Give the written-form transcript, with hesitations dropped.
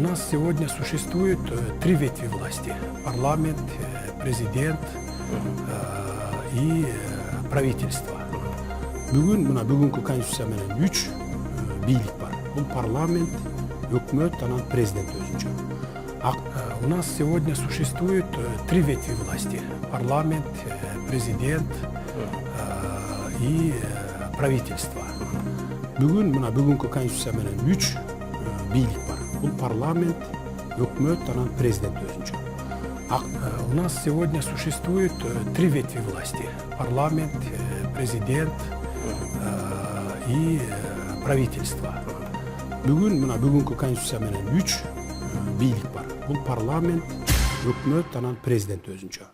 У нас сегодня существует три ветви власти. Парламент, президент и правительство. Бүгүнкү конституция менен 3 бийлик бар. Бул парламент, өкмөт, анан президент өзүнчө. У нас сегодня существует три ветви власти. Парламент, президент и правительство. Бүгүнкү конституция менен 3 бийлик бар. Бул парламент, өкмөт, анан президент өзүнчө. У нас сегодня существует три ветви власти. Парламент, президент и правительство. Бүгүнкү конституция менен 3 бийлик бар. Бул парламент, өкмөт, анан президент өзүнчө.